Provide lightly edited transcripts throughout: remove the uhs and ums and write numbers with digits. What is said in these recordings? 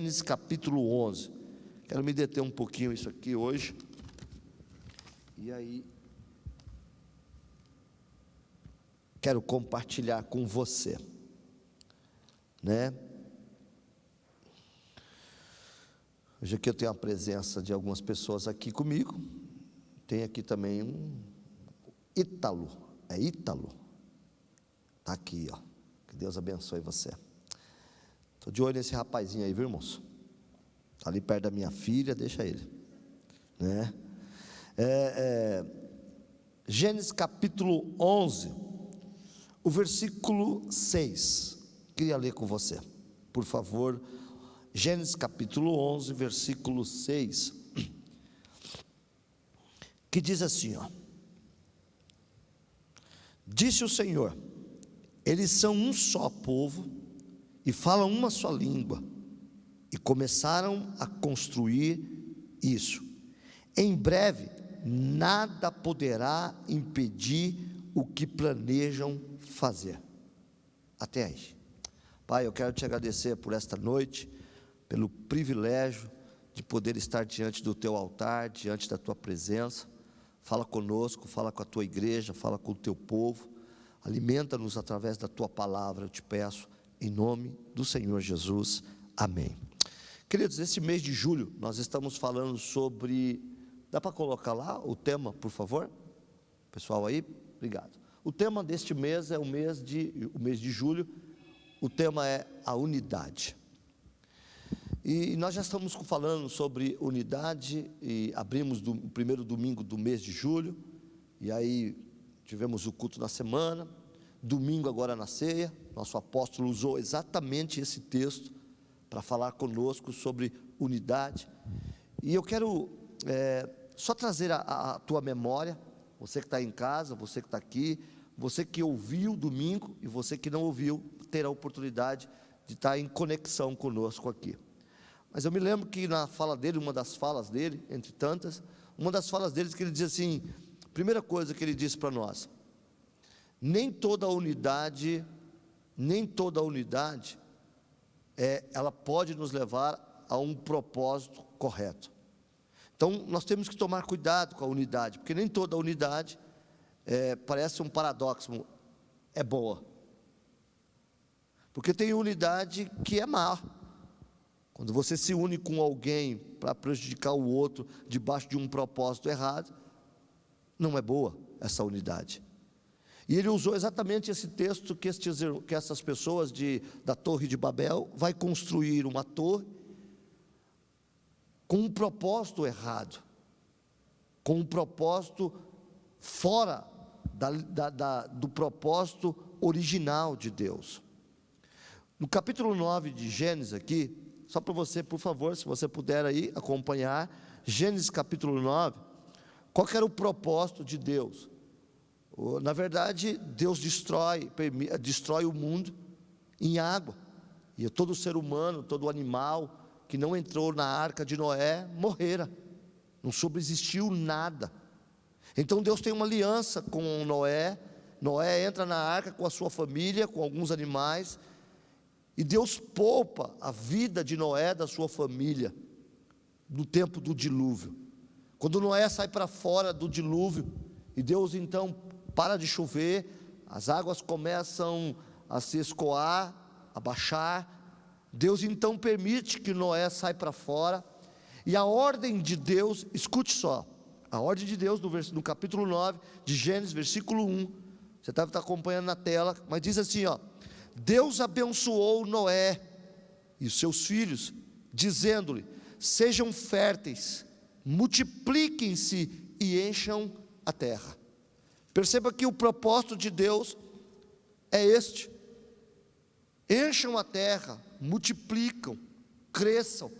Gênesis capítulo 11. Quero me deter um pouquinho isso aqui hoje. E aí, quero compartilhar com você, né? Hoje aqui eu tenho a presença de algumas pessoas aqui comigo. Tem aqui também um Ítalo, é Ítalo, está aqui, ó. Que Deus abençoe você. Estou de olho nesse rapazinho aí, viu, irmãos? Está ali perto da minha filha, deixa ele, né? Gênesis capítulo 11, o versículo 6, queria ler com você, por favor. Gênesis capítulo 11, versículo 6, que diz assim, ó: disse o Senhor, eles são um só povo e falam uma só língua, e começaram a construir isso. Em breve, nada poderá impedir o que planejam fazer. Até aí. Pai, eu quero te agradecer por esta noite, pelo privilégio de poder estar diante do teu altar, diante da tua presença. Fala conosco, fala com a tua igreja, fala com o teu povo, alimenta-nos através da tua palavra, eu te peço, em nome do Senhor Jesus, amém. Queridos, esse mês de julho, nós estamos falando sobre, dá para colocar lá o tema, por favor? Pessoal aí, obrigado. O tema deste mês é o mês de julho, o tema é a unidade. E nós já estamos falando sobre unidade, e abrimos o primeiro domingo do mês de julho, e aí tivemos o culto na semana, domingo agora na ceia, nosso apóstolo usou exatamente esse texto, para falar conosco sobre unidade, e eu quero só trazer a tua memória, você que está em casa, você que está aqui, você que ouviu domingo, e você que não ouviu, terá a oportunidade de estar em conexão conosco aqui. Mas eu me lembro que na fala dele, uma das falas dele, entre tantas, uma das falas dele, que ele diz assim, primeira coisa que ele disse para nós, nem toda unidade, ela pode nos levar a um propósito correto. Então, nós temos que tomar cuidado com a unidade, porque nem toda unidade, parece um paradoxo, é boa. Porque tem unidade que é má. Quando você se une com alguém para prejudicar o outro, debaixo de um propósito errado, não é boa essa unidade. E ele usou exatamente esse texto que essas pessoas da Torre de Babel vai construir uma torre com um propósito errado, com um propósito fora do propósito original de Deus. No capítulo 9 de Gênesis aqui, só para você, por favor, se você puder aí acompanhar, Gênesis capítulo 9, qual que era o propósito de Deus? Na verdade, Deus destrói o mundo em água, e todo ser humano, todo animal que não entrou na arca de Noé, morrera, não subsistiu nada. Então Deus tem uma aliança com Noé, Noé entra na arca com a sua família, com alguns animais, e Deus poupa a vida de Noé, da sua família, no tempo do dilúvio. Quando Noé sai para fora do dilúvio, e Deus então para de chover, as águas começam a se escoar, a baixar, Deus então permite que Noé saia para fora, e a ordem de Deus, escute só, a ordem de Deus no capítulo 9 de Gênesis, versículo 1, você deve estar acompanhando na tela, mas diz assim, ó: Deus abençoou Noé e os seus filhos, dizendo-lhe: sejam férteis, multipliquem-se e encham a terra. Perceba que o propósito de Deus é este: encham a terra, multiplicam, cresçam,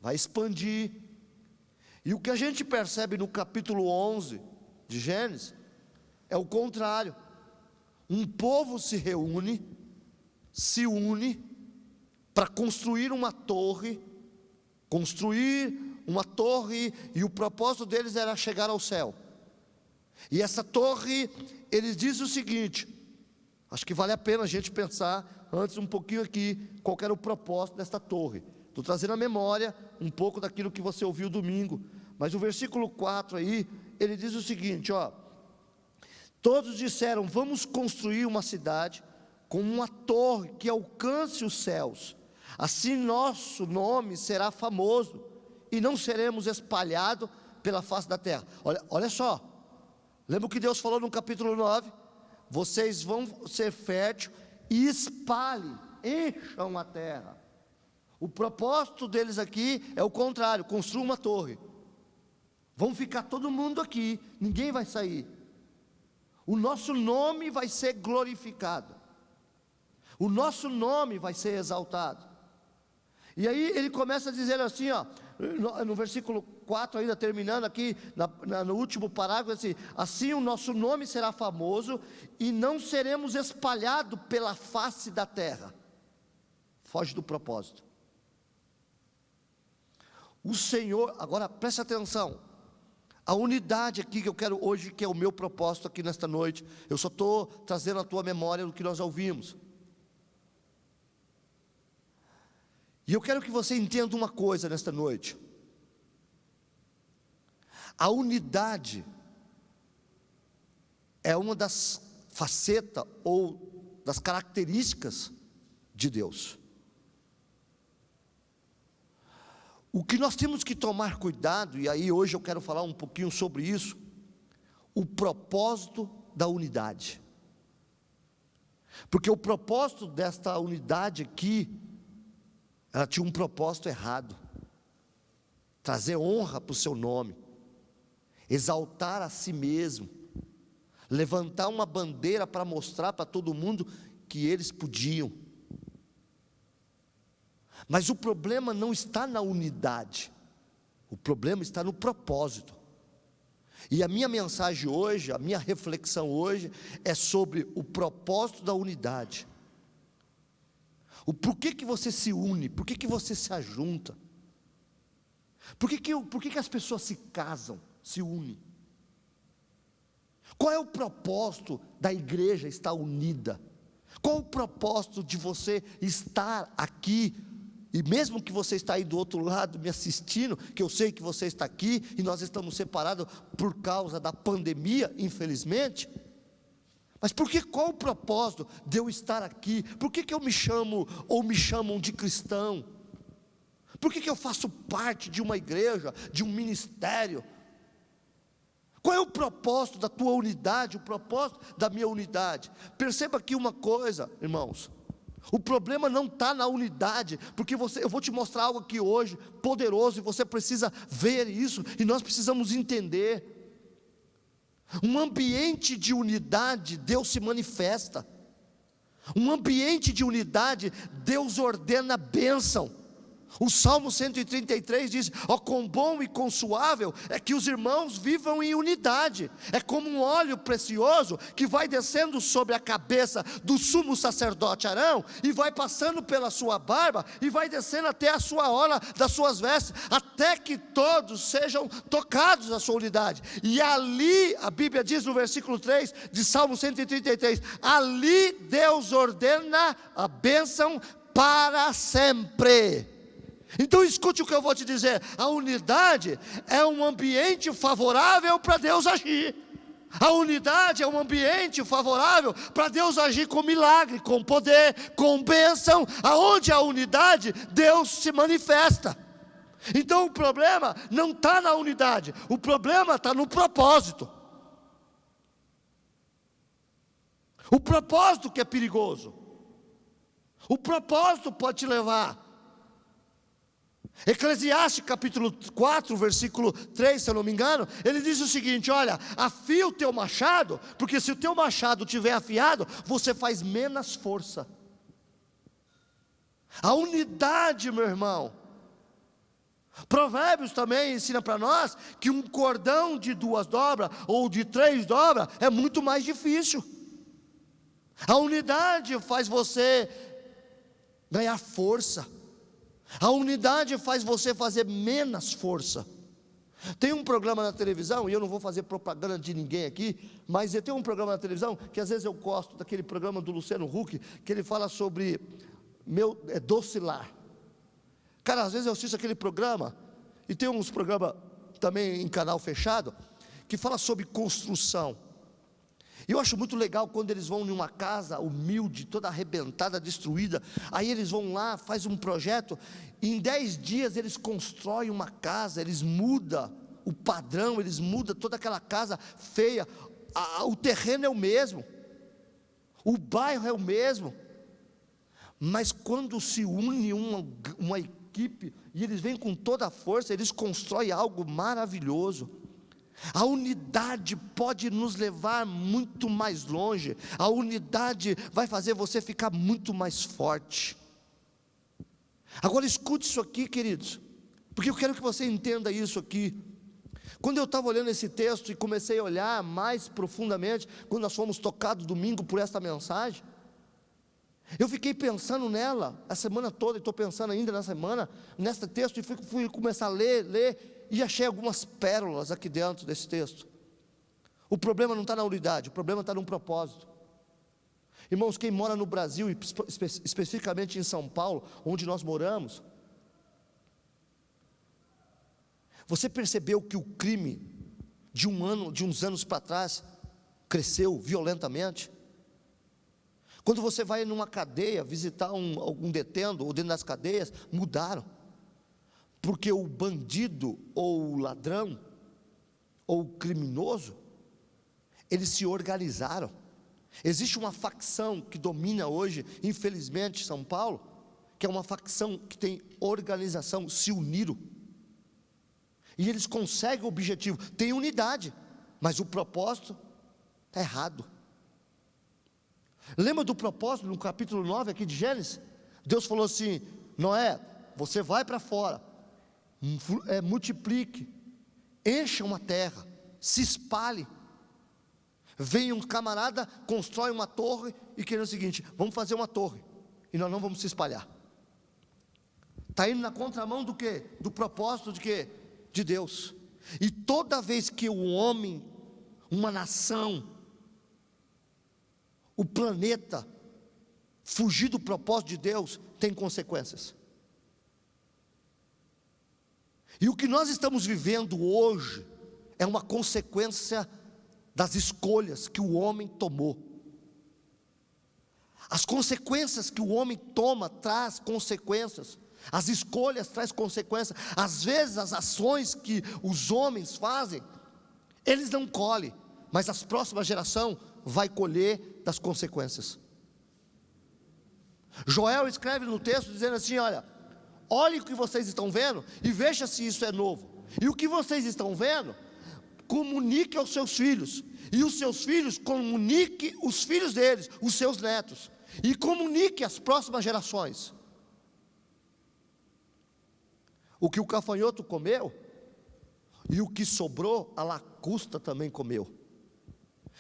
vai expandir. E o que a gente percebe no capítulo 11 de Gênesis é o contrário. Um povo se une para construir uma torre, e o propósito deles era chegar ao céu. E essa torre, eles dizem o seguinte, acho que vale a pena a gente pensar antes um pouquinho aqui, qual era o propósito desta torre. Estou trazendo à memória um pouco daquilo que você ouviu domingo. Mas o versículo 4 aí, ele diz o seguinte, ó: todos disseram, vamos construir uma cidade com uma torre que alcance os céus. Assim nosso nome será famoso e não seremos espalhados pela face da terra. Olha só, lembra o que Deus falou no capítulo 9? Vocês vão ser férteis e espalhem, encham a terra. O propósito deles aqui é o contrário: construa uma torre. Vão ficar todo mundo aqui, ninguém vai sair. O nosso nome vai ser glorificado, o nosso nome vai ser exaltado. E aí ele começa a dizer assim, ó, no versículo 4 ainda terminando aqui, no último parágrafo, assim o nosso nome será famoso e não seremos espalhados pela face da terra. Foge do propósito. O Senhor, agora preste atenção, a unidade aqui que eu quero hoje, que é o meu propósito aqui nesta noite, eu só estou trazendo à tua memória o que nós ouvimos. E eu quero que você entenda uma coisa nesta noite: a unidade é uma das facetas ou das características de Deus. O que nós temos que tomar cuidado, e aí hoje eu quero falar um pouquinho sobre isso, o propósito da unidade. Porque o propósito desta unidade aqui, ela tinha um propósito errado: trazer honra para o seu nome, exaltar a si mesmo, levantar uma bandeira para mostrar para todo mundo que eles podiam. Mas o problema não está na unidade, o problema está no propósito. E a minha mensagem hoje, a minha reflexão hoje, é sobre o propósito da unidade. Por que você se une? Por que você se ajunta? Por que as pessoas se casam, se unem? Qual é o propósito da igreja estar unida? Qual o propósito de você estar aqui? E mesmo que você está aí do outro lado me assistindo, que eu sei que você está aqui, e nós estamos separados por causa da pandemia, infelizmente. Mas qual o propósito de eu estar aqui? Por que eu me chamo, ou me chamam de cristão? Por que eu faço parte de uma igreja, de um ministério? Qual é o propósito da tua unidade, o propósito da minha unidade? Perceba aqui uma coisa, irmãos: o problema não está na unidade, porque eu vou te mostrar algo aqui hoje, poderoso, e você precisa ver isso, e nós precisamos entender. Um ambiente de unidade, Deus se manifesta. Um ambiente de unidade, Deus ordena bênção. O Salmo 133 diz: ó, quão bom e quão suável é que os irmãos vivam em unidade. É como um óleo precioso que vai descendo sobre a cabeça do sumo sacerdote Arão, e vai passando pela sua barba, e vai descendo até a sua orla das suas vestes, até que todos sejam tocados na sua unidade. E ali, a Bíblia diz no versículo 3 de Salmo 133, ali Deus ordena a bênção para sempre. Então escute o que eu vou te dizer: a unidade é um ambiente favorável para Deus agir. A unidade é um ambiente favorável para Deus agir com milagre, com poder, com bênção. Aonde há unidade, Deus se manifesta. Então o problema não está na unidade, o problema está no propósito. O propósito que é perigoso. O propósito pode te levar. Eclesiastes capítulo 4, versículo 3, se eu não me engano, ele diz o seguinte: olha, afia o teu machado, porque se o teu machado estiver afiado, você faz menos força. A unidade, meu irmão. Provérbios também ensina para nós que um cordão de 2 dobras, ou de 3 dobras, é muito mais difícil. A unidade faz você ganhar força. A unidade faz você fazer menos força. Tem um programa na televisão, e eu não vou fazer propaganda de ninguém aqui, mas tem um programa na televisão, que às vezes eu gosto, daquele programa do Luciano Huck, que ele fala sobre Doce Lar. Cara, às vezes eu assisto aquele programa, e tem uns programas também em canal fechado, que fala sobre construção. E eu acho muito legal quando eles vão em uma casa humilde, toda arrebentada, destruída. Aí eles vão lá, faz um projeto, e em 10 dias eles constroem uma casa, eles mudam o padrão, eles mudam toda aquela casa feia. O terreno é o mesmo, o bairro é o mesmo, mas quando se une uma equipe, e eles vêm com toda a força, eles constroem algo maravilhoso. A unidade pode nos levar muito mais longe, a unidade vai fazer você ficar muito mais forte. Agora escute isso aqui, queridos, porque eu quero que você entenda isso aqui. Quando eu estava olhando esse texto e comecei a olhar mais profundamente, quando nós fomos tocados domingo por esta mensagem, eu fiquei pensando nela a semana toda, e estou pensando ainda na semana, nesse texto, e fui começar a ler, e achei algumas pérolas aqui dentro desse texto. O problema não está na unidade, o problema está no propósito. Irmãos, quem mora no Brasil, e especificamente em São Paulo, onde nós moramos, você percebeu que o crime de uns anos para trás cresceu violentamente? Quando você vai numa cadeia visitar algum detento, ou dentro das cadeias, mudaram, porque o bandido, ou o ladrão, ou o criminoso, eles se organizaram. Existe uma facção que domina hoje, infelizmente, São Paulo, que é uma facção que tem organização, se uniram, e eles conseguem o objetivo, tem unidade, mas o propósito está errado. Lembra do propósito no capítulo 9 aqui de Gênesis? Deus falou assim: Noé, você vai para fora, multiplique, encha uma terra, se espalhe. Vem um camarada, constrói uma torre, e querendo o seguinte: vamos fazer uma torre, e nós não vamos se espalhar. Está indo na contramão do quê? Do propósito de quê? De Deus. E toda vez que o homem, uma nação, o planeta, fugir do propósito de Deus, tem consequências. E o que nós estamos vivendo hoje é uma consequência das escolhas que o homem tomou. As consequências que o homem toma traz consequências. As escolhas traz consequências. Às vezes as ações que os homens fazem, eles não colhem, mas a próxima geração vai colher das consequências. Joel escreve no texto dizendo assim: olhe o que vocês estão vendo e veja se isso é novo. E o que vocês estão vendo, comunique aos seus filhos, e os seus filhos comunique os filhos deles, os seus netos, e comunique às próximas gerações. O que o gafanhoto comeu, e o que sobrou, a lacusta também comeu.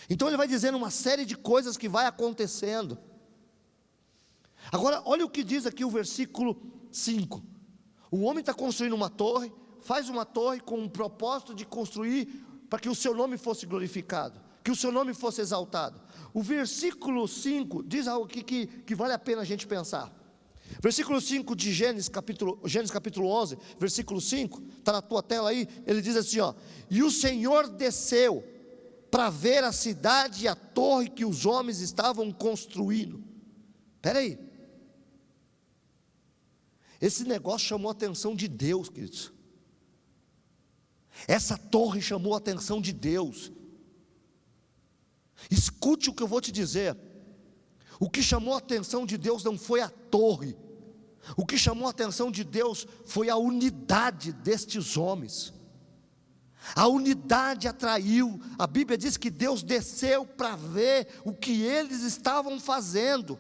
Então ele vai dizendo uma série de coisas que vai acontecendo. Agora, olha o que diz aqui o versículo 5. O homem está construindo uma torre, faz uma torre com um propósito de construir para que o seu nome fosse glorificado, que o seu nome fosse exaltado. O versículo 5 diz algo aqui que vale a pena a gente pensar. Versículo 5 de Gênesis capítulo 11, versículo 5, está na tua tela aí, ele diz assim: e o Senhor desceu para ver a cidade e a torre que os homens estavam construindo. Espera aí, esse negócio chamou a atenção de Deus, queridos. Essa torre chamou a atenção de Deus. Escute o que eu vou te dizer. O que chamou a atenção de Deus não foi a torre. O que chamou a atenção de Deus foi a unidade destes homens. A unidade atraiu. A Bíblia diz que Deus desceu para ver o que eles estavam fazendo.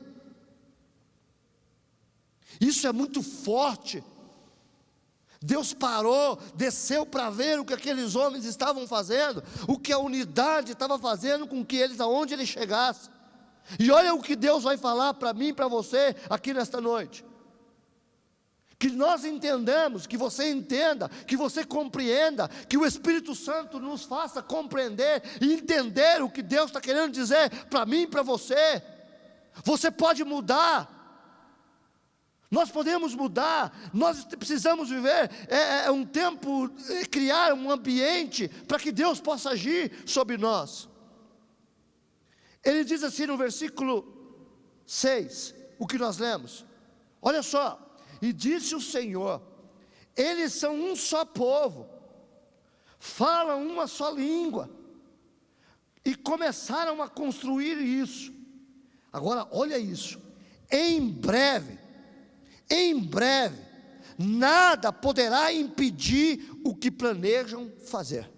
Isso é muito forte. Deus parou, desceu para ver o que aqueles homens estavam fazendo, o que a unidade estava fazendo com que eles, aonde eles chegassem. E olha o que Deus vai falar para mim e para você aqui nesta noite. Que nós entendamos, que você entenda, que você compreenda, que o Espírito Santo nos faça compreender e entender o que Deus está querendo dizer para mim e para você. Você pode mudar, Nós podemos mudar, nós precisamos viver, um tempo, criar um ambiente para que Deus possa agir sobre nós. Ele diz assim no versículo 6, o que nós lemos, olha só, e disse o Senhor, eles são um só povo, falam uma só língua, e começaram a construir isso. Agora olha isso, em breve, nada poderá impedir o que planejam fazer.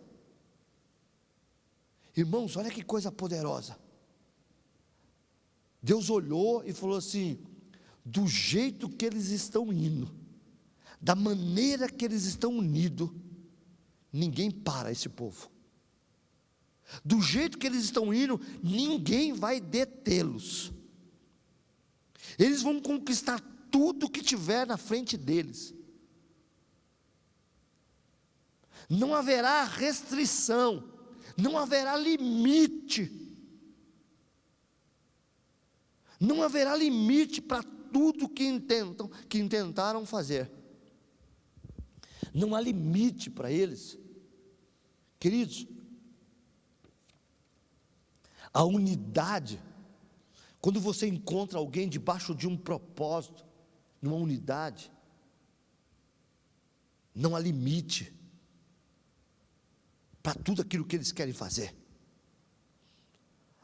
Irmãos, olha que coisa poderosa. Deus olhou e falou assim: do jeito que eles estão indo, da maneira que eles estão unidos, ninguém para esse povo. Do jeito que eles estão indo, ninguém vai detê-los. Eles vão conquistar tudo que tiver na frente deles. Não haverá restrição, não haverá limite. Não haverá limite para tudo que intentaram fazer. Não há limite para eles. Queridos, a unidade, quando você encontra alguém debaixo de um propósito, numa unidade, não há limite para tudo aquilo que eles querem fazer.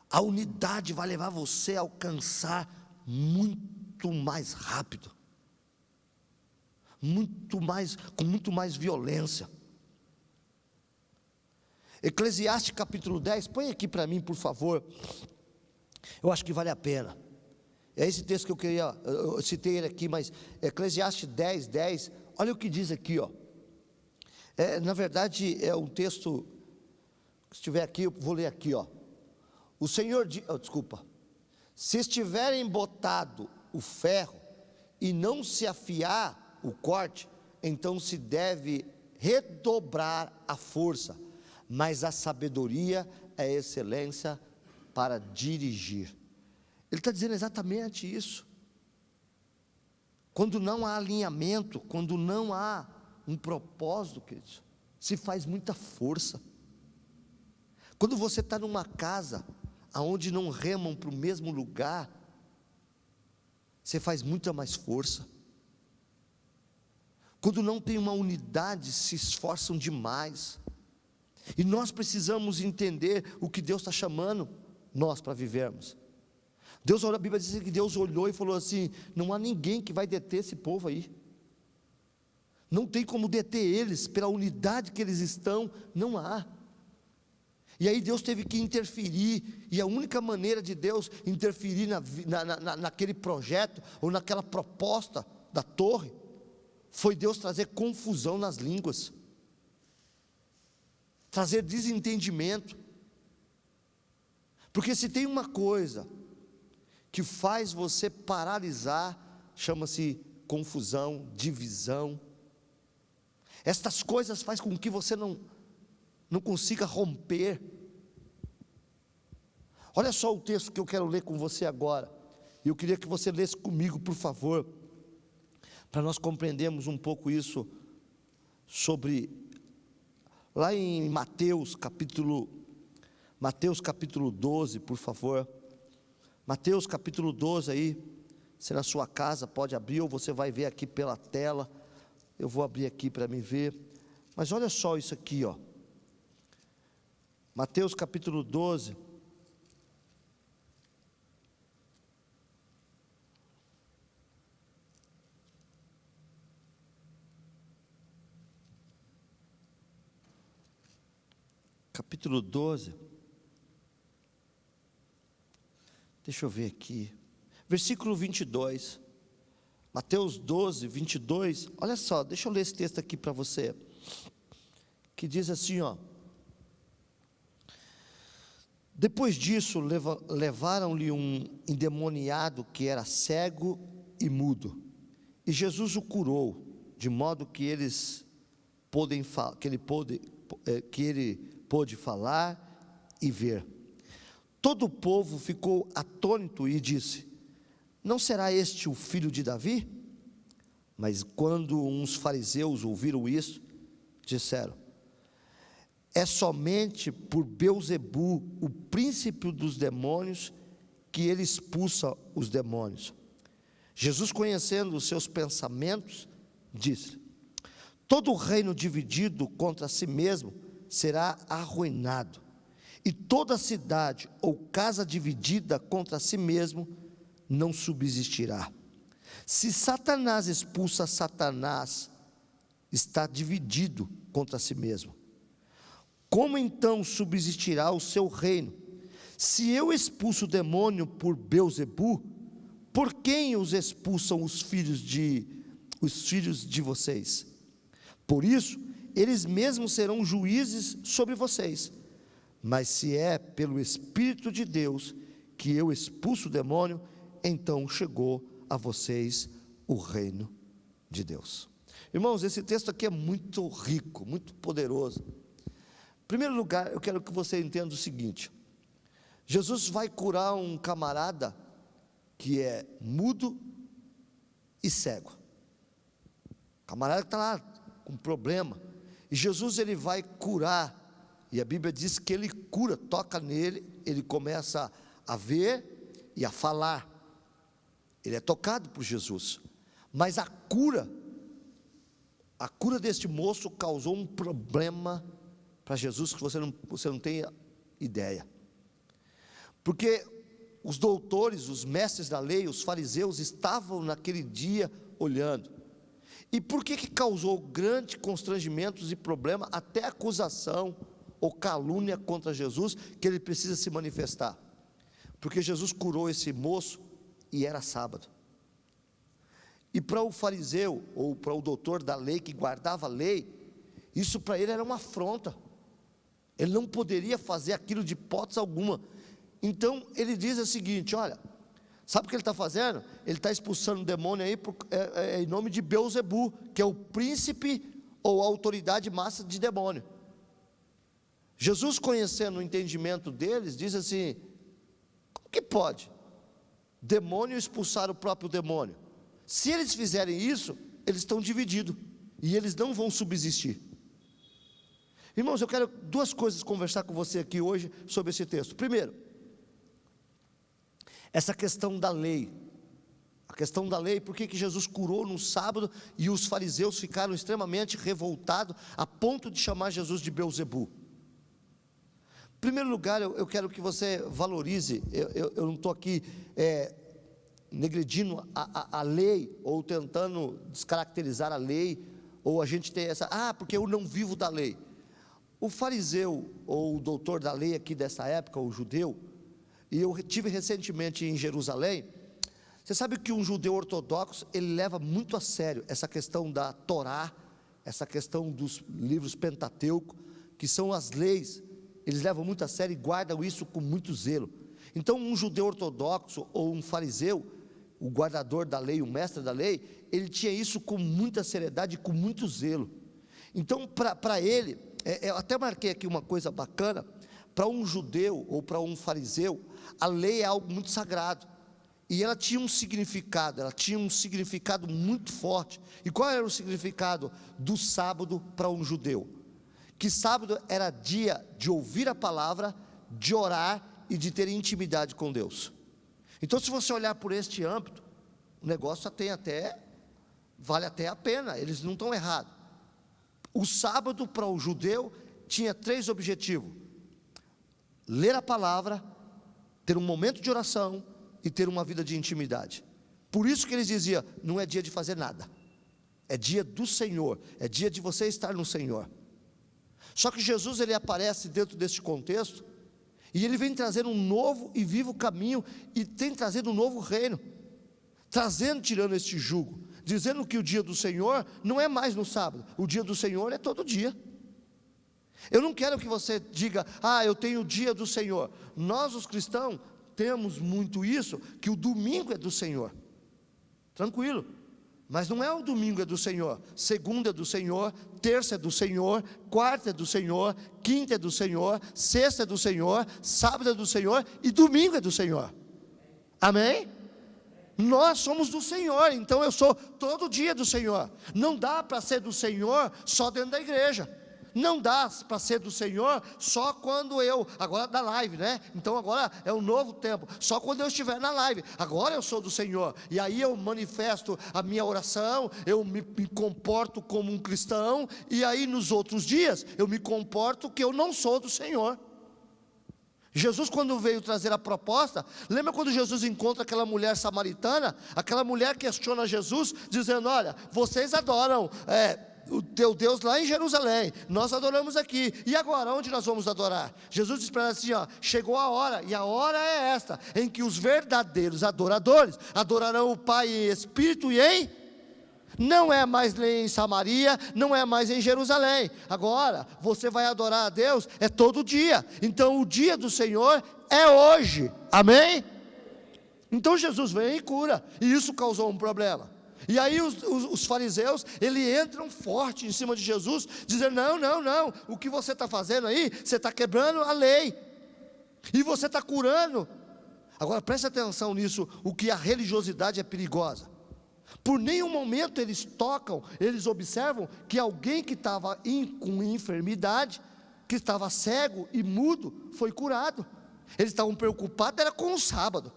A unidade vai levar você a alcançar muito mais rápido, com muito mais violência. Eclesiastes capítulo 10, põe aqui para mim, por favor. Eu acho que vale a pena. É esse texto que eu citei ele aqui, mas Eclesiastes 10, 10, olha o que diz aqui, ó. Na verdade é um texto, se estiver aqui, eu vou ler aqui, ó. O Senhor diz, se estiverem botado o ferro e não se afiar o corte, então se deve redobrar a força, mas a sabedoria é a excelência para dirigir. Ele está dizendo exatamente isso. Quando não há alinhamento, quando não há um propósito, queridos, se faz muita força. Quando você está numa casa, aonde não remam para o mesmo lugar, você faz muita mais força. Quando não tem uma unidade, se esforçam demais. E nós precisamos entender o que Deus está chamando nós para vivermos. A Bíblia diz que Deus olhou e falou assim: não há ninguém que vai deter esse povo aí. Não tem como deter eles, pela unidade que eles estão, não há. E aí Deus teve que interferir, e a única maneira de Deus interferir naquele projeto, ou naquela proposta da torre, foi Deus trazer confusão nas línguas, trazer desentendimento. Porque se tem uma coisa que faz você paralisar, chama-se confusão, divisão. Estas coisas fazem com que você não consiga romper. Olha só o texto que eu quero ler com você agora. Eu queria que você lesse comigo, por favor, para nós compreendermos um pouco isso, lá em Mateus capítulo 12, por favor. Mateus capítulo 12 aí, se na sua casa pode abrir, ou você vai ver aqui pela tela. Eu vou abrir aqui para me ver. Mas olha só isso aqui, ó. Mateus capítulo 12. Capítulo 12. Deixa eu ver aqui. Versículo 22. Mateus 12, 22. Olha só, deixa eu ler esse texto aqui para você. Que diz assim, ó. Depois disso, levaram-lhe um endemoniado que era cego e mudo. E Jesus o curou, de modo que ele pôde falar e ver. Todo o povo ficou atônito e disse: não será este o filho de Davi? Mas quando uns fariseus ouviram isso, disseram: é somente por Beelzebu, o príncipe dos demônios, que ele expulsa os demônios. Jesus, conhecendo os seus pensamentos, disse: todo reino dividido contra si mesmo será arruinado, e toda cidade ou casa dividida contra si mesmo não subsistirá. Se Satanás expulsa Satanás, está dividido contra si mesmo. Como então subsistirá o seu reino? Se eu expulso o demônio por Beelzebu, por quem os expulsam os filhos de vocês? Por isso, eles mesmos serão juízes sobre vocês. Mas se é pelo Espírito de Deus que eu expulso o demônio, então chegou a vocês o reino de Deus. Irmãos, esse texto aqui é muito rico, muito poderoso. Em primeiro lugar, eu quero que você entenda o seguinte: Jesus vai curar um camarada que é mudo e cego. O camarada que está lá com problema, e Jesus ele vai curar, e a Bíblia diz que ele cura, toca nele, ele começa a ver e a falar. Ele é tocado por Jesus, mas a cura deste moço causou um problema para Jesus que você não tem ideia. Porque os doutores, os mestres da lei, os fariseus estavam naquele dia olhando. E por que causou grande constrangimentos e problema, até acusação ou calúnia contra Jesus, que ele precisa se manifestar? Porque Jesus curou esse moço e era sábado. E para o fariseu, ou para o doutor da lei, que guardava a lei, isso para ele era uma afronta. Ele não poderia fazer aquilo de hipótese alguma. Então ele diz o seguinte: olha, sabe o que ele está fazendo? Ele está expulsando o demônio aí em nome de Beelzebu, que é o príncipe ou a autoridade máxima de demônio. Jesus, conhecendo o entendimento deles, diz assim: como que pode demônio expulsar o próprio demônio? Se eles fizerem isso, eles estão divididos, e eles não vão subsistir. Irmãos, eu quero duas coisas conversar com você aqui hoje sobre esse texto. Primeiro, essa questão da lei. A questão da lei, por que Jesus curou no sábado e os fariseus ficaram extremamente revoltados a ponto de chamar Jesus de Beelzebu? Em primeiro lugar, eu quero que você valorize, eu não estou aqui negredindo a lei, ou tentando descaracterizar a lei, ou a gente tem porque eu não vivo da lei. O fariseu, ou o doutor da lei aqui dessa época, o judeu, e eu estive recentemente em Jerusalém. Você sabe que um judeu ortodoxo, ele leva muito a sério essa questão da Torá, essa questão dos livros Pentateuco, que são as leis. Eles levam muito a sério e guardam isso com muito zelo. Então um judeu ortodoxo ou um fariseu, o guardador da lei, o mestre da lei, ele tinha isso com muita seriedade e com muito zelo. Então para ele, eu até marquei aqui uma coisa bacana: para um judeu ou para um fariseu, a lei é algo muito sagrado, e ela tinha um significado muito forte. E qual era o significado do sábado para um judeu? Que sábado era dia de ouvir a palavra, de orar e de ter intimidade com Deus. Então, se você olhar por este âmbito, o negócio vale até a pena, eles não estão errados. O sábado para o judeu tinha 3 objetivos: ler a palavra, ter um momento de oração e ter uma vida de intimidade. Por isso que eles diziam: não é dia de fazer nada, é dia do Senhor, é dia de você estar no Senhor. Só que Jesus, ele aparece dentro deste contexto, e ele vem trazer um novo e vivo caminho, e tem trazido um novo reino, tirando este jugo, dizendo que o dia do Senhor não é mais no sábado, o dia do Senhor é todo dia. Eu não quero que você diga: eu tenho o dia do Senhor. Nós, os cristãos, temos muito isso, que o domingo é do Senhor. Tranquilo, mas não é o domingo é do Senhor, segunda é do Senhor, terça é do Senhor, quarta é do Senhor, quinta é do Senhor, sexta é do Senhor, sábado é do Senhor e domingo é do Senhor. Amém? Nós somos do Senhor, então eu sou todo dia do Senhor. Não dá para ser do Senhor só dentro da igreja. Não dá para ser do Senhor só quando agora da live, né? Então agora é um novo tempo, só quando eu estiver na live, agora eu sou do Senhor, e aí eu manifesto a minha oração, eu me comporto como um cristão, e aí nos outros dias, eu me comporto que eu não sou do Senhor. Jesus, quando veio trazer a proposta, lembra quando Jesus encontra aquela mulher samaritana? Aquela mulher questiona Jesus, dizendo: olha, vocês adoram o teu Deus lá em Jerusalém, nós adoramos aqui, e agora, onde nós vamos adorar? Jesus diz para ela assim: ó, chegou a hora, e a hora é esta, em que os verdadeiros adoradores adorarão o Pai em espírito e não é mais nem em Samaria, não é mais em Jerusalém. Agora, você vai adorar a Deus, é todo dia. Então o dia do Senhor é hoje, amém? Então Jesus vem e cura, e isso causou um problema. E aí os fariseus, eles entram forte em cima de Jesus, dizendo: não, o que você está fazendo aí, você está quebrando a lei, e você está curando. Agora preste atenção nisso, o que a religiosidade é perigosa. Por nenhum momento eles observam que alguém que estava com enfermidade, que estava cego e mudo, foi curado. Eles estavam preocupados era com o sábado.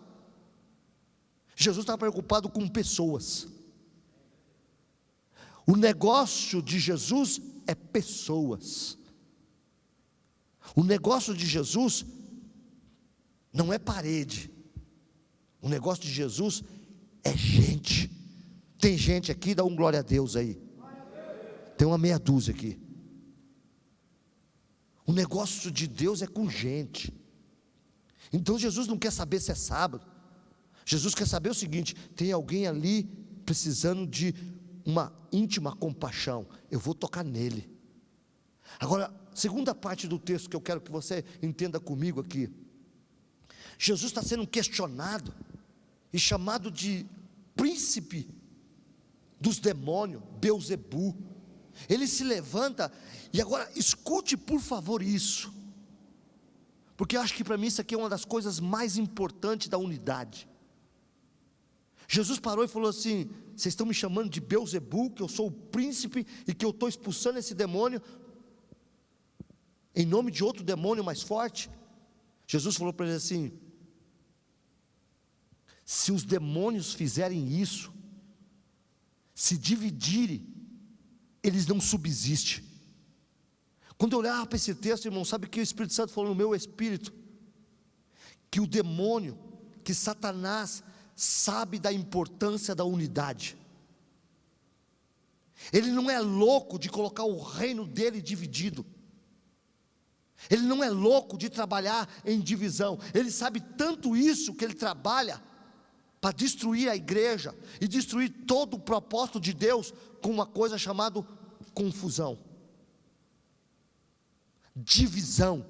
Jesus estava preocupado com pessoas. O negócio de Jesus é pessoas. O negócio de Jesus não é parede. O negócio de Jesus é gente. Tem gente aqui, dá um glória a Deus aí. Tem uma meia dúzia aqui. O negócio de Deus é com gente. Então Jesus não quer saber se é sábado. Jesus quer saber o seguinte: tem alguém ali precisando de uma íntima compaixão, eu vou tocar nele. Agora, segunda parte do texto que eu quero que você entenda comigo aqui. Jesus está sendo questionado e chamado de príncipe dos demônios, Beelzebu. Ele se levanta, e agora escute por favor isso, porque eu acho que para mim isso aqui é uma das coisas mais importantes da unidade. Jesus parou e falou assim: vocês estão me chamando de Beelzebu, que eu sou o príncipe e que eu estou expulsando esse demônio em nome de outro demônio mais forte? Jesus falou para eles assim: se os demônios fizerem isso, se dividirem, eles não subsistem. Quando eu olhava para esse texto, irmão, sabe o que o Espírito Santo falou no meu espírito? Que o demônio, que Satanás sabe da importância da unidade. Ele não é louco de colocar o reino dele dividido. Ele não é louco de trabalhar em divisão. Ele sabe tanto isso que ele trabalha para destruir a igreja e destruir todo o propósito de Deus com uma coisa chamada confusão, divisão.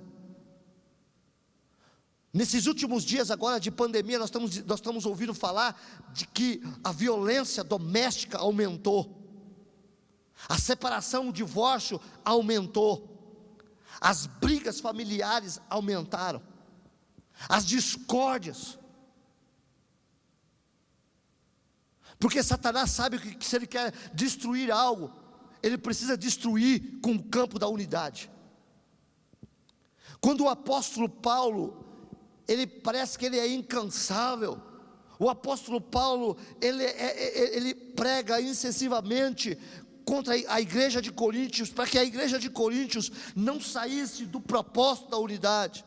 Nesses últimos dias agora de pandemia, nós estamos ouvindo falar de que a violência doméstica aumentou, a separação, o divórcio aumentou, as brigas familiares aumentaram, as discórdias. Porque Satanás sabe que se ele quer destruir algo, ele precisa destruir com o campo da unidade. Quando o apóstolo Paulo, ele parece que ele é incansável. O apóstolo Paulo, ele prega incessivamente contra a igreja de Coríntios, para que a igreja de Coríntios não saísse do propósito da unidade.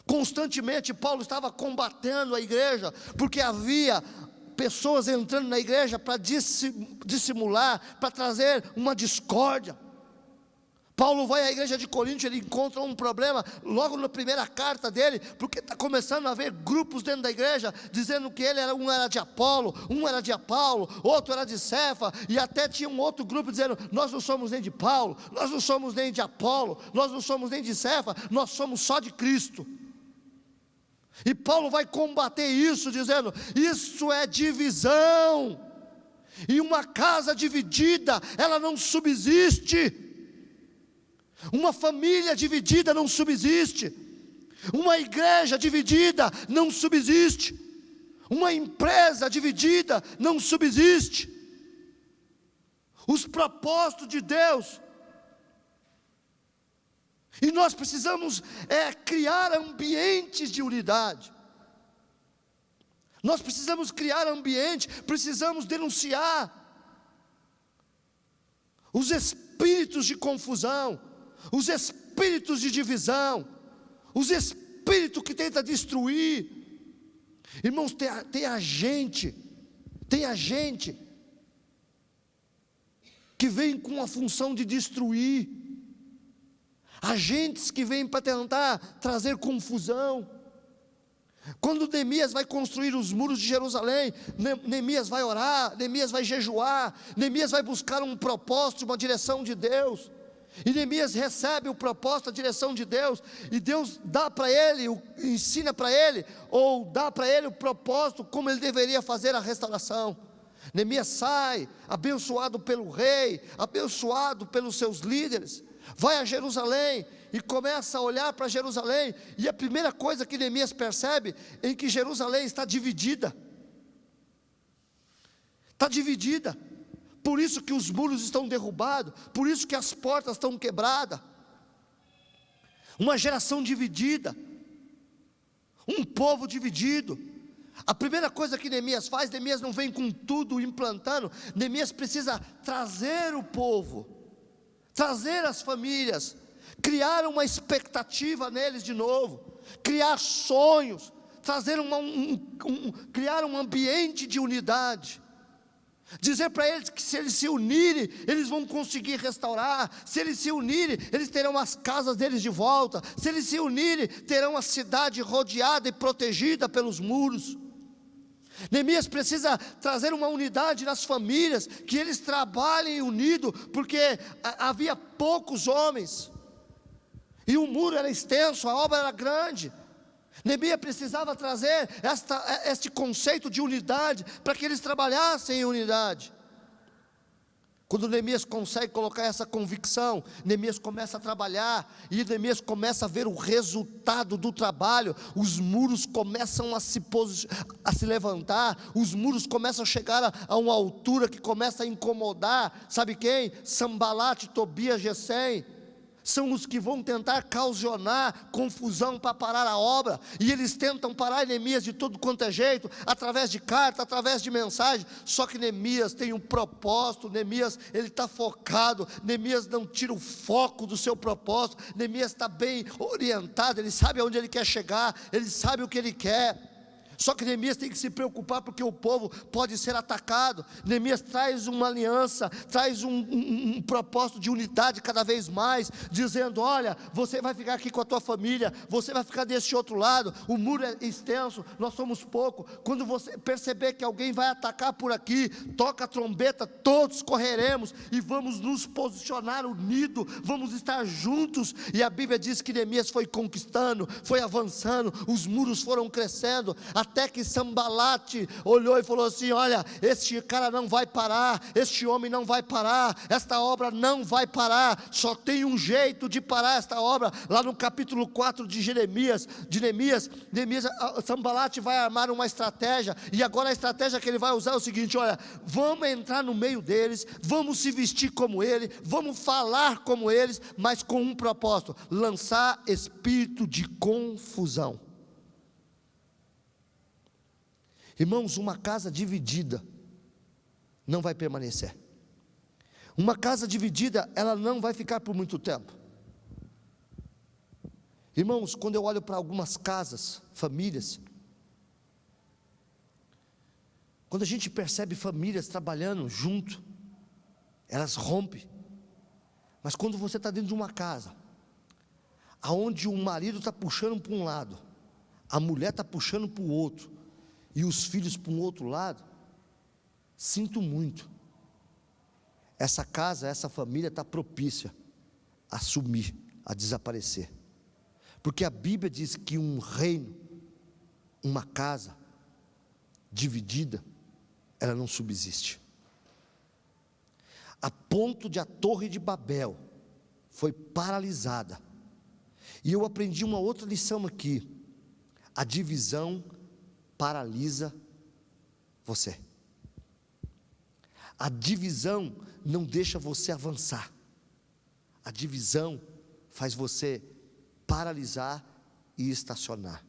Constantemente Paulo estava combatendo a igreja, porque havia pessoas entrando na igreja para dissimular, para trazer uma discórdia. Paulo vai à igreja de Coríntios, ele encontra um problema logo na primeira carta dele, porque está começando a haver grupos dentro da igreja, dizendo que um era de Apolo, um era de Apolo, outro era de Cefa, e até tinha um outro grupo dizendo: nós não somos nem de Paulo, nós não somos nem de Apolo, nós não somos nem de Cefa, nós somos só de Cristo. E Paulo vai combater isso, dizendo: isso é divisão, e uma casa dividida, ela não subsiste. Uma família dividida não subsiste. Uma igreja dividida não subsiste. Uma empresa dividida não subsiste. Os propósitos de Deus. E nós precisamos criar ambientes de unidade. Nós precisamos criar ambiente, precisamos denunciar os espíritos de confusão, os espíritos de divisão, os espíritos que tentam destruir. Irmãos, tem gente que vem com a função de destruir, agentes que vêm para tentar trazer confusão. Quando Neemias vai construir os muros de Jerusalém, Neemias vai orar, Neemias vai jejuar, Neemias vai buscar um propósito, uma direção de Deus, e Neemias recebe o propósito, a direção de Deus, e Deus dá para ele, ensina para ele, ou dá para ele o propósito, como ele deveria fazer a restauração. Neemias sai, abençoado pelo rei, abençoado pelos seus líderes, vai a Jerusalém, e começa a olhar para Jerusalém, e a primeira coisa que Neemias percebe, é que Jerusalém está dividida, por isso que os muros estão derrubados, por isso que as portas estão quebradas, uma geração dividida, um povo dividido. A primeira coisa que Neemias faz, Neemias não vem com tudo implantando, Neemias precisa trazer o povo, trazer as famílias, criar uma expectativa neles de novo, criar sonhos, trazer criar um ambiente de unidade, dizer para eles que se eles se unirem, eles vão conseguir restaurar, se eles se unirem, eles terão as casas deles de volta, se eles se unirem, terão a cidade rodeada e protegida pelos muros. Neemias precisa trazer uma unidade nas famílias, que eles trabalhem unidos, porque havia poucos homens, e o muro era extenso, a obra era grande. Neemias precisava trazer este conceito de unidade, para que eles trabalhassem em unidade. Quando Neemias consegue colocar essa convicção, Neemias começa a trabalhar, e Neemias começa a ver o resultado do trabalho. Os muros começam a se levantar, os muros começam a chegar a uma altura que começa a incomodar, sabe quem? Sambalate, Tobias, Gesem, são os que vão tentar causar confusão para parar a obra, e eles tentam parar Neemias de todo quanto é jeito, através de carta, através de mensagem. Só que Neemias tem um propósito, Neemias ele está focado, Neemias não tira o foco do seu propósito, Neemias está bem orientado, ele sabe aonde ele quer chegar, ele sabe o que ele quer. Só que Neemias tem que se preocupar, porque o povo pode ser atacado. Neemias traz uma aliança, traz um propósito de unidade cada vez mais, dizendo: olha, você vai ficar aqui com a tua família, você vai ficar desse outro lado, o muro é extenso, nós somos poucos. Quando você perceber que alguém vai atacar por aqui, toca a trombeta, todos correremos e vamos nos posicionar unidos, vamos estar juntos. E a Bíblia diz que Neemias foi conquistando, foi avançando, os muros foram crescendo, até que Sambalate olhou e falou assim: olha, este cara não vai parar, este homem não vai parar, esta obra não vai parar, só tem um jeito de parar esta obra. Lá no capítulo 4 de Neemias, Sambalate vai armar uma estratégia, e agora a estratégia que ele vai usar é o seguinte: olha, vamos entrar no meio deles, vamos se vestir como ele, vamos falar como eles, mas com um propósito: lançar espírito de confusão. Irmãos, uma casa dividida não vai permanecer. Uma casa dividida, ela não vai ficar por muito tempo. Irmãos, quando eu olho para algumas casas, famílias, quando a gente percebe famílias trabalhando junto, elas rompem. Mas quando você está dentro de uma casa, aonde o marido está puxando para um lado, a mulher está puxando para o outro, e os filhos para um outro lado, sinto muito, essa casa, essa família está propícia a sumir, a desaparecer, porque a Bíblia diz que um reino, uma casa dividida, ela não subsiste, a ponto de a Torre de Babel foi paralisada. E eu aprendi uma outra lição aqui: a divisão paralisa você. A divisão não deixa você avançar. A divisão faz você paralisar e estacionar.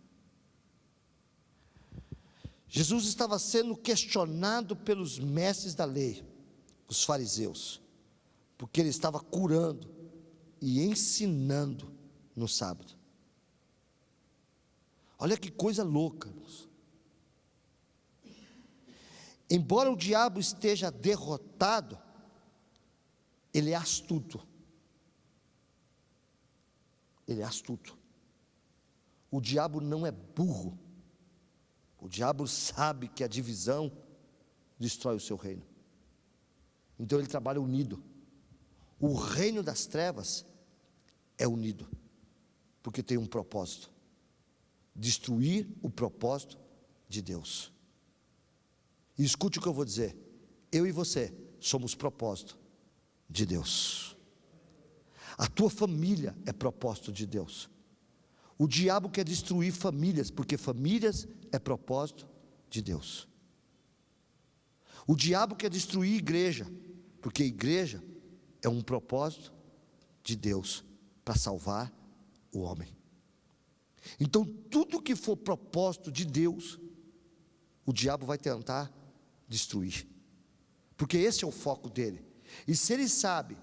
Jesus estava sendo questionado pelos mestres da lei, os fariseus, porque ele estava curando e ensinando no sábado. Olha que coisa louca, irmãos. Embora o diabo esteja derrotado, ele é astuto. Ele é astuto. O diabo não é burro. O diabo sabe que a divisão destrói o seu reino. Então ele trabalha unido. O reino das trevas é unido, porque tem um propósito: destruir o propósito de Deus. E escute o que eu vou dizer: eu e você somos propósito de Deus. A tua família é propósito de Deus. O diabo quer destruir famílias, porque famílias é propósito de Deus. O diabo quer destruir igreja, porque igreja é um propósito de Deus para salvar o homem. Então, tudo que for propósito de Deus, o diabo vai tentar destruir, porque esse é o foco dele. E se ele sabe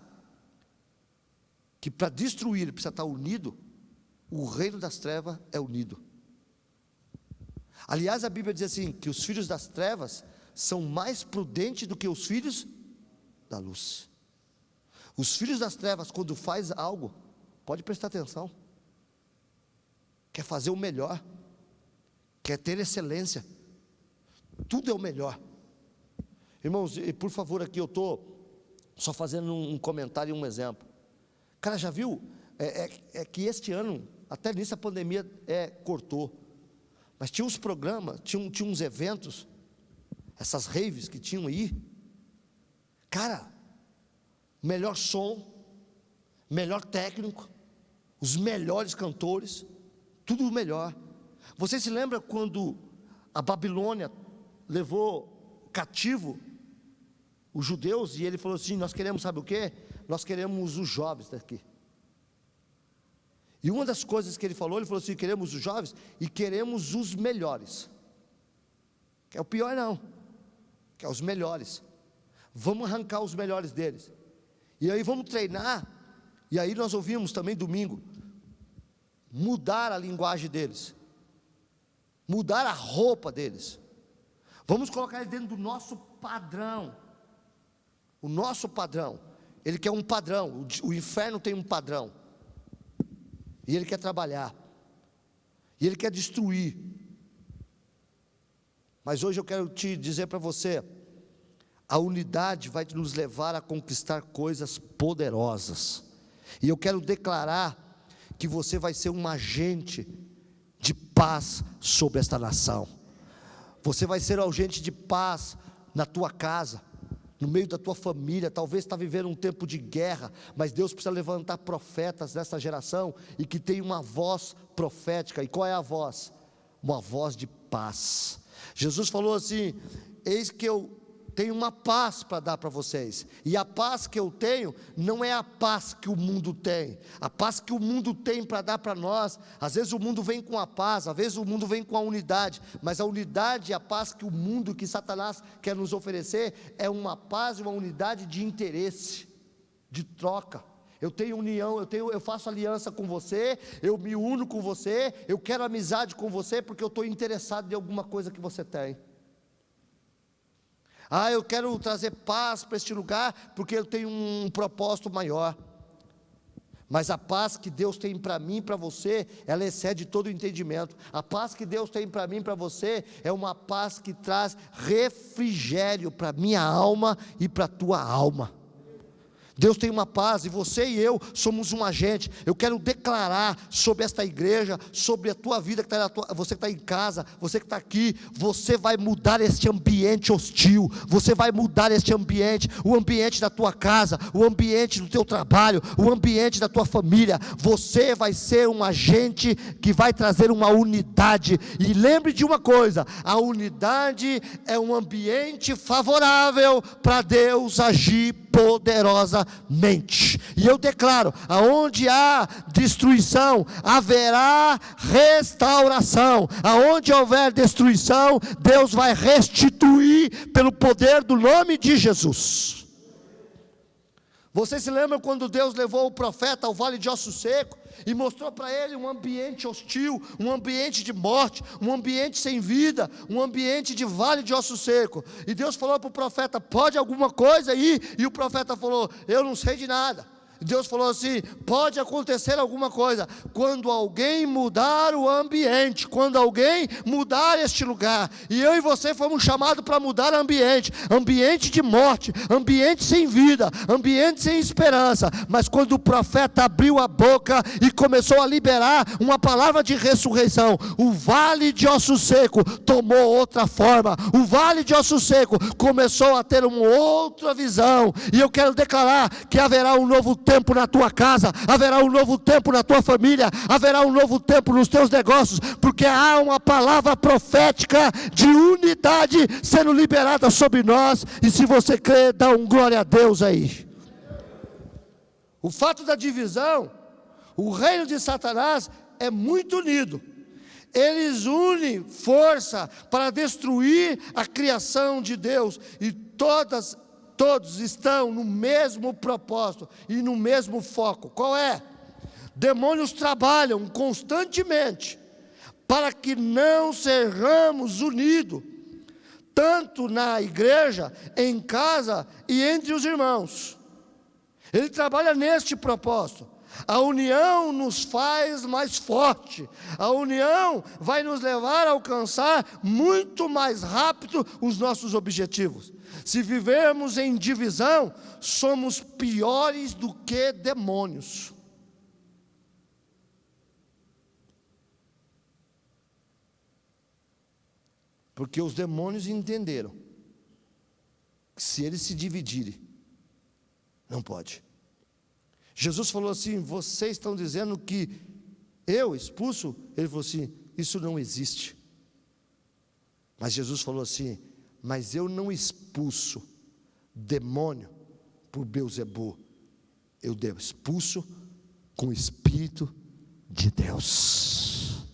que para destruir ele precisa estar unido, o reino das trevas é unido. Aliás, a Bíblia diz assim, que os filhos das trevas são mais prudentes do que os filhos da luz. Os filhos das trevas, quando faz algo, pode prestar atenção, quer fazer o melhor, quer ter excelência, tudo é o melhor. Irmãos, e por favor, aqui eu estou só fazendo um comentário e um exemplo. Cara, já viu? É que este ano, até nisso a pandemia cortou, mas tinha uns programas, tinha uns eventos, essas raves que tinham aí, cara, melhor som, melhor técnico, os melhores cantores, tudo melhor. Você se lembra quando a Babilônia levou cativo os judeus, e ele falou assim: nós queremos, sabe o quê? Nós queremos os jovens daqui. E uma das coisas que ele falou assim: queremos os jovens e queremos os melhores. Que é o pior não, que é os melhores. Vamos arrancar os melhores deles. E aí vamos treinar. E aí nós ouvimos também domingo, mudar a linguagem deles, mudar a roupa deles. Vamos colocar eles dentro do nosso padrão. O nosso padrão. Ele quer um padrão. O inferno tem um padrão. E ele quer trabalhar. E ele quer destruir. Mas hoje eu quero te dizer para você: a unidade vai nos levar a conquistar coisas poderosas. E eu quero declarar que você vai ser um agente de paz sobre esta nação. Você vai ser um agente de paz na tua casa, no meio da tua família. Talvez está vivendo um tempo de guerra, mas Deus precisa levantar profetas nessa geração, e que tem uma voz profética. E qual é a voz? Uma voz de paz. Jesus falou assim: eis que eu tenho uma paz para dar para vocês, e a paz que eu tenho não é a paz que o mundo tem. A paz que o mundo tem para dar para nós, às vezes o mundo vem com a paz, às vezes o mundo vem com a unidade, mas a unidade e a paz que o mundo, que Satanás quer nos oferecer, é uma paz e uma unidade de interesse, de troca. Eu tenho união, eu faço aliança com você, eu me uno com você, eu quero amizade com você, porque eu estou interessado em alguma coisa que você tem. Eu quero trazer paz para este lugar, porque eu tenho um propósito maior. Mas a paz que Deus tem para mim e para você, ela excede todo o entendimento. A paz que Deus tem para mim e para você, é uma paz que traz refrigério para a minha alma e para a tua alma. Deus tem uma paz e você e eu somos um agente. Eu quero declarar sobre esta igreja, sobre a tua vida, você que está em casa, você que está aqui, você vai mudar este ambiente hostil, você vai mudar este ambiente, o ambiente da tua casa, o ambiente do teu trabalho, o ambiente da tua família. Você vai ser um agente que vai trazer uma unidade. E lembre de uma coisa: a unidade é um ambiente favorável para Deus agir poderosamente. E eu declaro: aonde há destruição, haverá restauração. Aonde houver destruição, Deus vai restituir pelo poder do nome de Jesus. Você se lembra quando Deus levou o profeta ao vale de ossos secos e mostrou para ele um ambiente hostil, um ambiente de morte, um ambiente sem vida, um ambiente de vale de ossos secos? E Deus falou para o profeta: pode alguma coisa aí? E o profeta falou: eu não sei de nada. Deus falou assim: pode acontecer alguma coisa quando alguém mudar o ambiente, quando alguém mudar este lugar. E eu e você fomos chamados para mudar ambiente de morte, ambiente sem vida, ambiente sem esperança. Mas quando o profeta abriu a boca e começou a liberar uma palavra de ressurreição, o vale de osso seco tomou outra forma. O vale de osso seco começou a ter uma outra visão. E eu quero declarar que haverá um novo tempo na tua casa, haverá um novo tempo na tua família, haverá um novo tempo nos teus negócios, porque há uma palavra profética de unidade sendo liberada sobre nós. E se você crê, dá um glória a Deus aí. O fato da divisão, o reino de Satanás é muito unido. Eles unem força para destruir a criação de Deus, e todos estão no mesmo propósito e no mesmo foco. Qual é? Demônios trabalham constantemente para que não sejamos unidos, tanto na igreja, em casa e entre os irmãos. Ele trabalha neste propósito. A união nos faz mais forte. A união vai nos levar a alcançar muito mais rápido os nossos objetivos. Se vivermos em divisão, somos piores do que demônios. Porque os demônios entenderam que se eles se dividirem, não pode. Jesus falou assim: vocês estão dizendo que eu expulso? Ele falou assim: isso não existe. Mas Jesus falou assim: mas eu não expulso demônio por Beelzebu, eu expulso com o Espírito de Deus.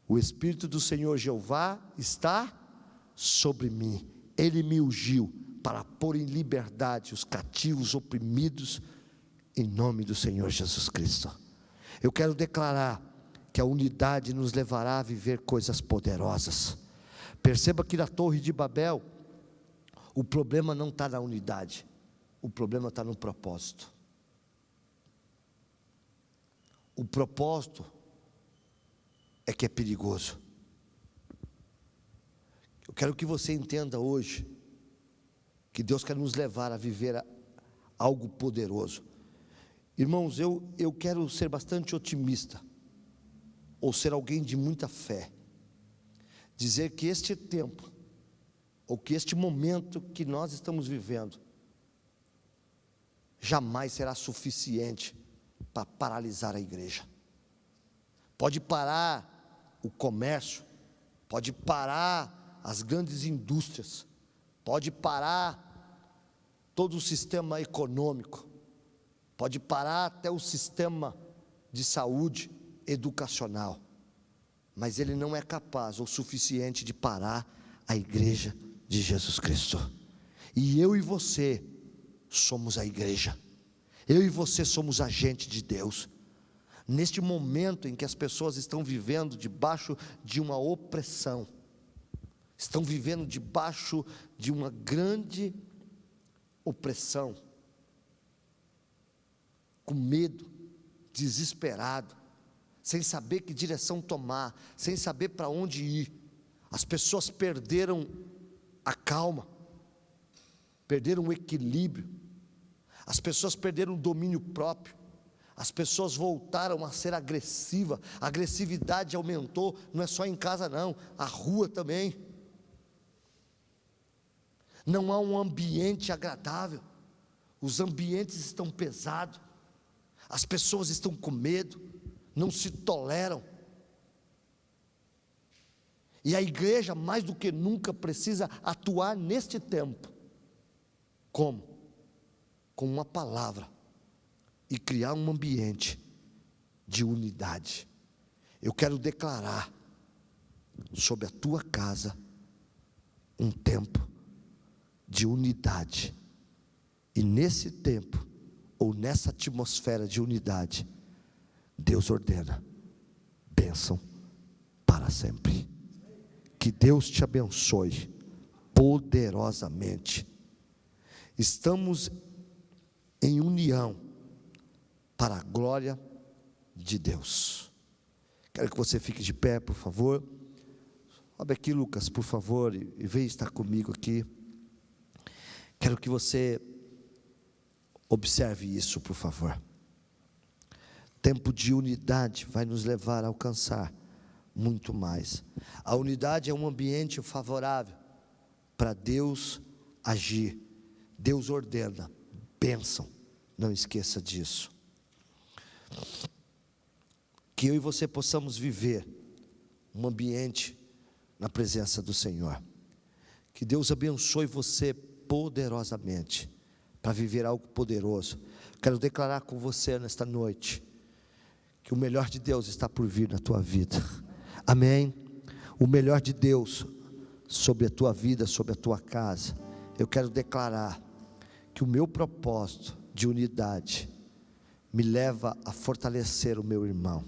O Espírito do Senhor Jeová está sobre mim. Ele me ungiu para pôr em liberdade os cativos oprimidos, em nome do Senhor Jesus Cristo. Eu quero declarar que a unidade nos levará a viver coisas poderosas. Perceba que na Torre de Babel, o problema não está na unidade, o problema está no propósito. O propósito é que é perigoso. Eu quero que você entenda hoje que Deus quer nos levar a viver algo poderoso. Irmãos, eu quero ser bastante otimista, ou ser alguém de muita fé, dizer que este tempo, ou que este momento que nós estamos vivendo, jamais será suficiente para paralisar a igreja. Pode parar o comércio, pode parar as grandes indústrias, pode parar todo o sistema econômico, pode parar até o sistema de saúde, educacional, mas ele não é capaz ou suficiente de parar a igreja de Jesus Cristo. E eu e você somos a igreja, eu e você somos agente de Deus. Neste momento em que as pessoas estão vivendo debaixo de uma opressão, estão vivendo debaixo de uma grande opressão, com medo, desesperado, sem saber que direção tomar, sem saber para onde ir. As pessoas perderam a calma, perderam o equilíbrio, as pessoas perderam o domínio próprio, as pessoas voltaram a ser agressivas, a agressividade aumentou, não é só em casa não, a rua também. Não há um ambiente agradável, os ambientes estão pesados, as pessoas estão com medo, não se toleram. E a igreja, mais do que nunca, precisa atuar neste tempo. Como? Com uma palavra, e criar um ambiente de unidade. Eu quero declarar sobre a tua casa um tempo de unidade, e nesse tempo, ou nessa atmosfera de unidade, Deus ordena bênção para sempre. Que Deus te abençoe poderosamente. Estamos em união para a glória de Deus. Quero que você fique de pé, por favor. Sobe aqui, Lucas, por favor, e vem estar comigo aqui. Quero que você observe isso, por favor. Tempo de unidade vai nos levar a alcançar muito mais. A unidade é um ambiente favorável para Deus agir. Deus ordena bênção, não esqueça disso. Que eu e você possamos viver um ambiente na presença do Senhor. Que Deus abençoe você poderosamente para viver algo poderoso. Quero declarar com você nesta noite que o melhor de Deus está por vir na tua vida. Amém? O melhor de Deus sobre a tua vida, sobre a tua casa. Eu quero declarar que o meu propósito de unidade me leva a fortalecer o meu irmão.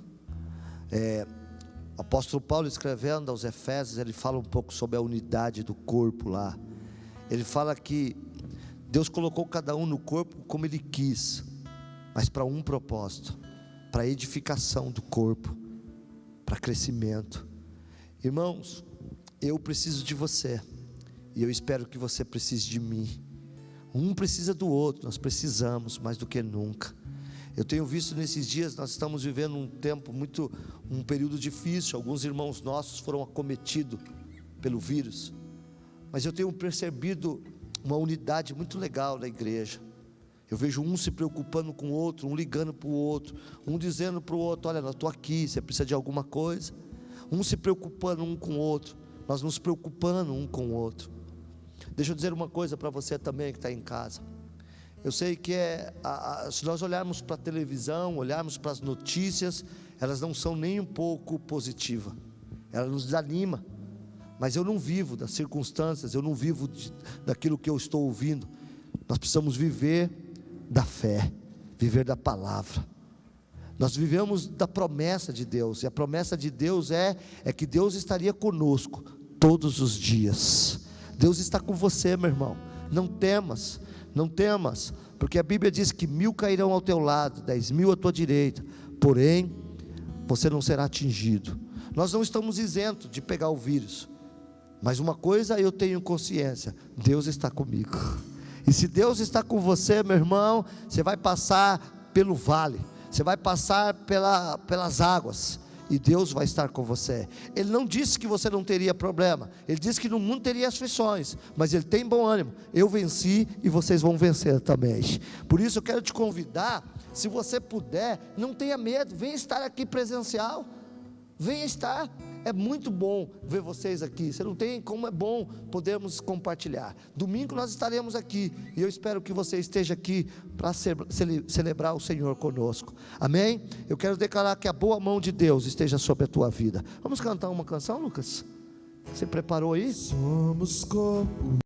O apóstolo Paulo, escrevendo aos Efésios, ele fala um pouco sobre a unidade do corpo lá. Ele fala que Deus colocou cada um no corpo como Ele quis, mas para um propósito, para edificação do corpo, para crescimento. Irmãos, eu preciso de você, e eu espero que você precise de mim. Um precisa do outro, nós precisamos mais do que nunca. Eu tenho visto nesses dias, nós estamos vivendo um período difícil. Alguns irmãos nossos foram acometidos pelo vírus, mas eu tenho percebido uma unidade muito legal na igreja. Eu vejo um se preocupando com o outro, um ligando para o outro, um dizendo para o outro: olha, eu estou aqui, você precisa de alguma coisa. Um se preocupando um com o outro, nós nos preocupando um com o outro. Deixa eu dizer uma coisa para você também que está em casa. Eu sei que se nós olharmos para a televisão, olharmos para as notícias, elas não são nem um pouco positivas, elas nos desanimam. Mas eu não vivo das circunstâncias, eu não vivo daquilo que eu estou ouvindo. Nós precisamos viver da fé, viver da palavra. Nós vivemos da promessa de Deus, e a promessa de Deus é que Deus estaria conosco todos os dias. Deus está com você, meu irmão. Não temas, não temas, porque a Bíblia diz que 1000 cairão ao teu lado, 10.000 à tua direita, porém você não será atingido. Nós não estamos isentos de pegar o vírus, mas uma coisa eu tenho consciência: Deus está comigo. E se Deus está com você, meu irmão, você vai passar pelo vale, você vai passar pelas águas, e Deus vai estar com você. Ele não disse que você não teria problema, Ele disse que no mundo teria aflições, mas Ele tem bom ânimo. Eu venci e vocês vão vencer também. Por isso eu quero te convidar, se você puder, não tenha medo, venha estar aqui presencial, venha estar. É muito bom ver vocês aqui. Você não tem como é bom podermos compartilhar. Domingo nós estaremos aqui, e eu espero que você esteja aqui para celebrar o Senhor conosco. Amém? Eu quero declarar que a boa mão de Deus esteja sobre a tua vida. Vamos cantar uma canção, Lucas? Você preparou aí? Somos corpo.